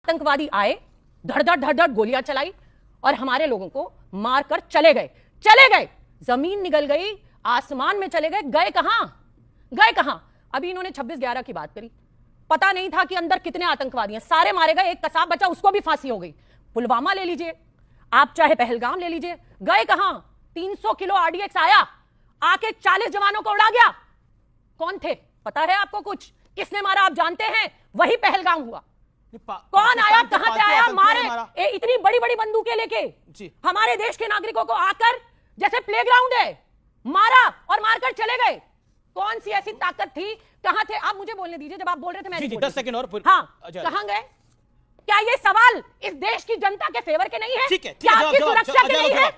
आतंकवादी आए, धड़-धड़ गोलियां चलाई और हमारे लोगों को मारकर चले गए। जमीन निगल गई, आसमान में चले गए। गए कहां? अभी इन्होंने 26/11 की बात करी। पता नहीं था कि अंदर कितने आतंकवादी हैं, सारे मारे गए। एक कसाब बचा, उसको भी फांसी हो गई। पुलवामा ले लीजिए, आप चाहे पहलगाम ले लीजिए, गए कहां? 300 किलो RDX आया, आके 40 जवानों को उड़ा गया। कौन थे पता है आपको? कुछ किसने मारा आप जानते हैं? वही पहलगाम हुआ। कौन आया, कहां से आया? मारे इतनी बड़ी बड़ी बंदूकें लेके हमारे देश के नागरिकों को आकर, जैसे प्लेग्राउंड है, मारा और मारकर चले गए। कौन सी ऐसी ताकत थी? कहां थे आप? मुझे बोलने दीजिए। जब आप बोल रहे थे मैं 10 सेकंड और कहां गए? क्या ये सवाल इस देश की जनता के फेवर के नहीं है? क्या आपकी सुरक्षा के नहीं है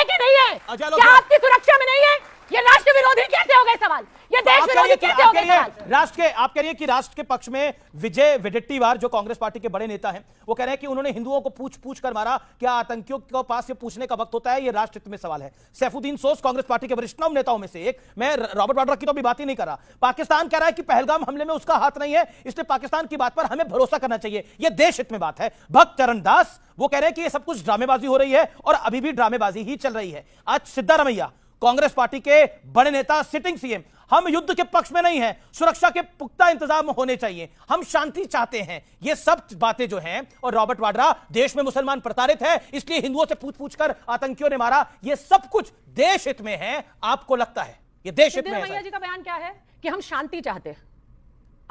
कि नहीं है? क्या आपकी सुरक्षा में नहीं है? ये राष्ट्र विरोधी कैसे हो गए सवाल? ये देश विरोधी कैसे हो गए सवाल? आप कह रही है कि राष्ट्र के पक्ष में विजय वडेट्टीवार जो कांग्रेस पार्टी के बड़े नेता हैं, वो कह रहे हैं कि उन्होंने हिंदुओं को पूछ कर मारा। क्या आतंकियों के पास ये पूछने का वक्त होता है? ये राष्ट्र हित में सवाल है। सैफुद्दीन सोज कांग्रेस पार्टी के वरिष्ठ नेताओं में से एक, मैं रॉबर्ट वाड्रा की तो अभी बात ही नहीं कर रहा। पाकिस्तान कह रहा है कि पहलगाम हमले में उसका हाथ नहीं है, इसलिए पाकिस्तान की बात पर हमें भरोसा करना चाहिए। यह देश हित में बात है। भक्त चरण दास वो कह रहे हैं कि ये सब कुछ ड्रामेबाजी हो रही है और अभी भी ड्रामेबाजी ही चल रही है। आज सिद्धारमैया कांग्रेस पार्टी के बड़े नेता, सिटिंग सीएम, हम युद्ध के पक्ष में नहीं हैं, सुरक्षा के पुख्ता इंतजाम होने चाहिए, हम शांति चाहते हैं। ये सब बातें जो हैं, और रॉबर्ट वाड्रा, देश में मुसलमान प्रताड़ित है इसलिए हिंदुओं से पूछ कर आतंकियों ने मारा, ये सब कुछ देश हित में है। आपको लगता है ये देश हित में है? सिद्धारमैया जी का बयान क्या है कि हम शांति चाहते हैं।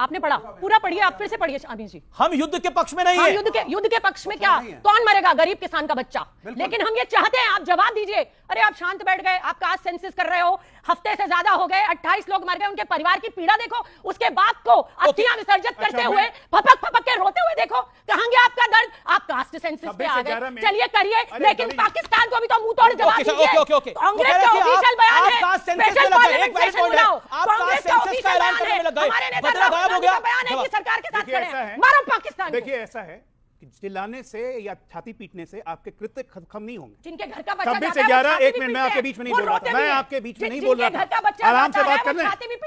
आपने पढ़ा? पूरा पढ़िए, आप फिर से पढ़िए अभी जी। हम युद्ध के पक्ष में नहीं है। युद्ध के पक्ष में क्या? कौन मरेगा? गरीब किसान का बच्चा। लेकिन हम ये चाहते हैं, आप जवाब दीजिए। अरे आप शांत बैठ गए, आप कास्ट सेंसस कर रहे हो, हफ्ते से ज्यादा हो गए, 28 लोग मर गए, उनके परिवार की पीड़ा देखो, उसके बाप को अस्थियां विसर्जित करते हुए फपक के रोते हुए देखो। कहां गया आपका दर्द? आप कास्ट सेंसस पे आ गए, चलिए करिए, लेकिन पाकिस्तान को भी तो मुंह तोड़ जवाब दीजिए। कांग्रेस का ऑफिशियल बयान है, कांग्रेस का ऑफिशियल बयान है, हमारे नेता का बयान है कि सरकार के साथ खड़े हैं। मारो पाकिस्तान। देखिए ऐसा है कि चिल्लाने से या छाती पीटने से आपके कृत्य खत्म नहीं होंगे। जिनके घर का बच्चा 26 से 11, 1 मिनट, मैं आपके बीच में नहीं बोल रहा था। मैं आपके बीच में नहीं बोल रहा था। आराम से बात करने,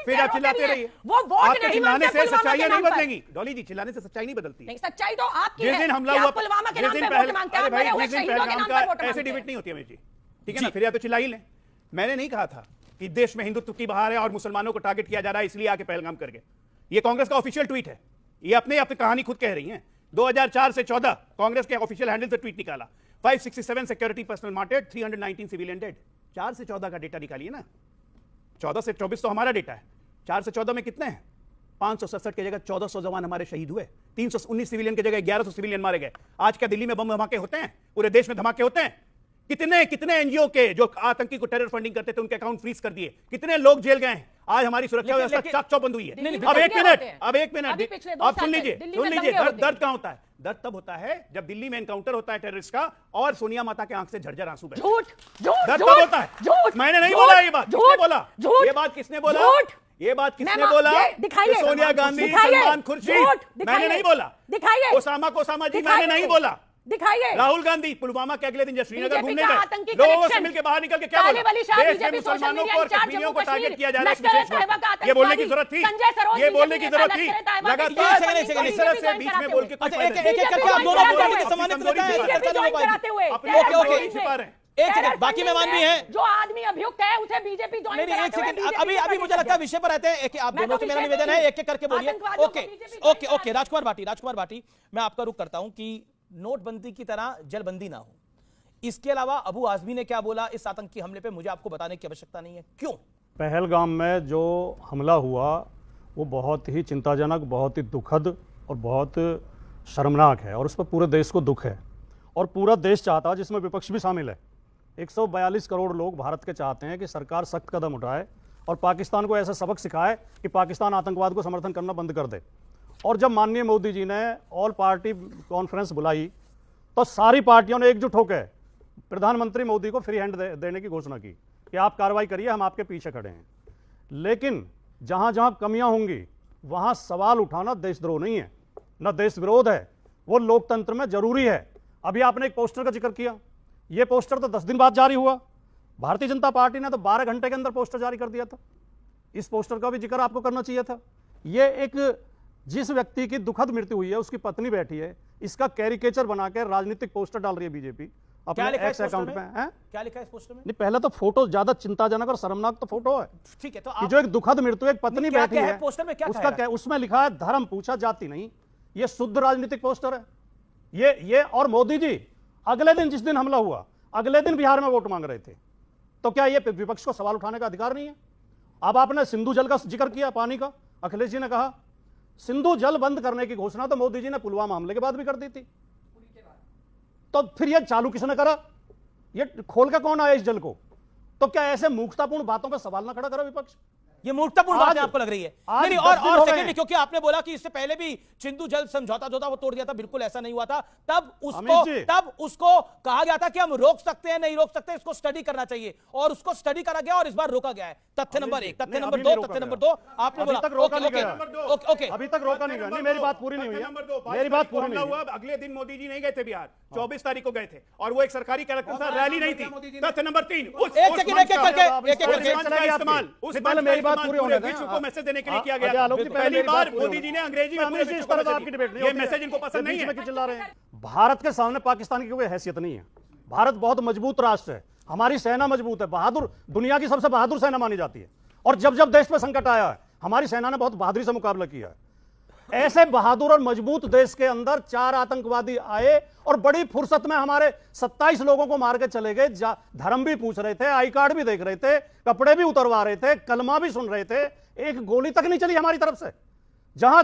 फिर आप चिल्लाते रहिए। आपके चिल्लाने से सच्चाइयां नहीं बदलेंगी। डॉली जी, चिल्लाने से सच्चाई नहीं बदलती। नहीं, सच्चाई तो आपकी है। जिस दिन हमला हुआ, पुलवामा के नाम पे वोट मांगते हैं, जिस दिन पहलगाम का ऐसे डिबेट नहीं होती है जी, ठीक है ना? फिर या तो चिल्ला ही लें। मैंने नहीं कहा था कि देश में हिंदुत्व की बहार है और मुसलमानों को टारगेट किया जा रहा है इसलिए आके पहलगाम कर गए। ये कांग्रेस का ऑफिशियल ट्वीट है। ये अपने कहानी खुद कह रही हैं। 2004 से 14 कांग्रेस के ऑफिशियल हैंडल से ट्वीट निकाला। 567 सिक्योरिटी पर्सनल मार्टेड, 319 सिविलियन डेड। 4 से 14 का डेटा निकालिए ना। 14 से 24 तो हमारा डेटा है। 4 से 14 में कितने हैं? 567 की जगह 1400 जवान हमारे शहीद हुए। 319 सिविलियन की जगह 1100 सिविलियन मारे गए। आज क्या दिल्ली में बम धमाके होते हैं? पूरे देश में धमाके होते हैं? कितने एनजीओ के जो आतंकी को टेरर फंडिंग करते थे उनके अकाउंट फ्रीज कर दिए। कितने लोग जेल गए हैं? आज हमारी सुरक्षा व्यवस्था चाक-चौबंद बंद हुई है। अब एक मिनट, आप सुन लीजिए। दर्द कहां होता है? दर्द तब होता है जब दिल्ली में एनकाउंटर होता है टेररिस्ट का और सोनिया माता के आंख से झरझर आंसू बहते हैं। दर्द तब होता है। मैंने नहीं बोला ये बात। किसने बोला ये बात? किसने बोला ये बात? किसने बोला? सोनिया गांधी, सलमान खुर्शीद। मैंने नहीं बोला। ओसामा जी, मैंने नहीं बोला। दिखाइए। राहुल गांधी पुलवामा के अगले दिन जब श्रीनगर घूमने गए, लोगों से मिलकर बाहर निकल के क्या बोला? देश में मुसलमानों को और कश्मीरियों को टारगेट किया जा रहा है। ये बोलने की जरूरत थी, ये बोलने की जरूरत थी। लगातार इस तरह से बीच में बोल के छिपा रहे हैं। एक सेकंड, बाकी मेहमान भी हैं। जो आदमी अभियुक्त है उसे बीजेपी नहीं, एक सेकंड, अभी मुझे लगता है विषय पर रहते हैं। आप दोनों से मेरा निवेदन है, एक करके बोलिए। ओके, राजकुमार भाटी, मैं आपका रुख करता हूं कि नोटबंदी की तरह जलबंदी ना हो। इसके अलावा अबू आजमी ने क्या बोला इस आतंकी हमले पे, मुझे आपको बताने की आवश्यकता नहीं है। क्यों? पहलगाम में जो हमला हुआ वो बहुत ही चिंताजनक, बहुत ही दुखद और बहुत शर्मनाक है और उस पर पूरे देश को दुख है और पूरा देश चाहता है, जिसमें विपक्ष भी शामिल है। 142 करोड़ लोग भारत के चाहते हैं कि सरकार सख्त कदम उठाए और पाकिस्तान को ऐसा सबक सिखाए कि पाकिस्तान आतंकवाद को समर्थन करना बंद कर दे। और जब माननीय मोदी जी ने ऑल पार्टी कॉन्फ्रेंस बुलाई तो सारी पार्टियों ने एकजुट होकर प्रधानमंत्री मोदी को फ्री हैंड देने की घोषणा की कि आप कार्रवाई करिए, हम आपके पीछे खड़े हैं। लेकिन जहां जहां कमियां होंगी वहां सवाल उठाना देशद्रोह नहीं है, न देश विरोध है, वो लोकतंत्र में जरूरी है। अभी आपने एक पोस्टर का जिक्र किया, ये पोस्टर तो 10 दिन बाद जारी हुआ। भारतीय जनता पार्टी ने तो 12 घंटे के अंदर पोस्टर जारी कर दिया था। इस पोस्टर का भी जिक्र आपको करना चाहिए था। ये एक जिस व्यक्ति की दुखद मृत्यु हुई है, उसकी पत्नी बैठी है, इसका कैरिकेचर बना के राजनीतिक पोस्टर डाल रही है बीजेपी क्या अपने लिखा है एक्स इस पोस्टर अकाउंट में? में। हैं? क्या लिखा है इस पोस्टर में? नहीं, पहले तो फोटो ज्यादा चिंताजनक और शर्मनाक तो फोटो है ठीक है, तो कि आप जो एक दुखद मृत्यु, एक पत्नी क्या बैठी क्या है, है पोस्टर में? क्या उसका कह रहा क्या, उसमें लिखा है धर्म पूछा जाति नहीं। ये शुद्ध राजनीतिक पोस्टर है ये। और मोदी जी अगले दिन, जिस दिन हमला हुआ, अगले दिन बिहार में वोट मांग रहे थे, तो क्या ये विपक्ष को सवाल उठाने का अधिकार नहीं है? अब आपने सिंधु जल का जिक्र किया, पानी का, अखिलेश जी ने कहा सिंधु जल बंद करने की घोषणा तो मोदी जी ने पुलवामा हमले के बाद भी कर दी थी, तो फिर ये चालू किसने करा? ये खोल के कौन आया इस जल को? तो क्या ऐसे मूर्खतापूर्ण बातों पर सवाल ना खड़ा करो विपक्ष? ये मूर्खतापूर्ण बात आज- है आपको लग रही है? आज नहीं, 10 दिन और हो गए सेकंड, हैं। क्योंकि आपने बोला कि इससे पहले भी सिंधु जल समझौता जो था वो तोड़ दिया था, बिल्कुल ऐसा नहीं हुआ था। अमित जी। तब उसको कहा गया था कि हम रोक सकते हैं, नहीं रोक सकते, इसको स्टडी करना चाहिए, और उसको स्टडी करा गया और इस बार रोका गया है। तथ्य नंबर 1, तथ्य नहीं, नंबर अभी 2, नहीं रोका तथ्य नंबर गया। 2 आपने अभी बोला तक रोका नहीं ओके, गया। Okay, okay. अभी तक रोका नहीं गया। नहीं, मेरी बात पूरी नहीं हुई है। नंबर 2, मेरी बात पूरी नहीं हुआ। हुई। अगले दिन मोदी जी नहीं गए थे बिहार, 24 तारीख को गए थे, और वो एक सरकारी कार्यक्रम था, रैली नहीं थी। तथ्य नंबर 3, एक सेकंड, एक एक करके, एक एक करके। उस पहले मेरी बात पूरी होने दें। विश्व को मैसेज देने के लिए किया अजय गया आलोक जी, था। पहले पहली मेरी बार बात पूरी मोदी होने जी ने अंग्रेजी में अमित पूरे जी, इस विश्व पर को आपकी मैसेज डिबेट दिया। नहीं ये होती है। मैसेज इनको पसंद नहीं बीच है। में क्यों चिल्ला रहे हैं? भारत के सामने पाकिस्तान की कोई हैसियत नहीं है। भारत बहुत मजबूत राष्ट्र है, हमारी सेना मजबूत है, बहादुर, दुनिया की सबसे बहादुर सेना मानी जाती है, और जब जब देश पे संकट आया है हमारी सेना ने बहुत बहादुरी से मुकाबला किया है। ऐसे बहादुर और मजबूत देश के अंदर 4 आतंकवादी आए और बड़ी फुर्सत में हमारे 27 लोगों को मार के चले गए। धर्म भी पूछ रहे थे, आई कार्ड भी देख रहे थे, कपड़े भी उतरवा रहे थे, कलमा भी सुन रहे थे, एक गोली तक नहीं चली हमारी तरफ से। जहां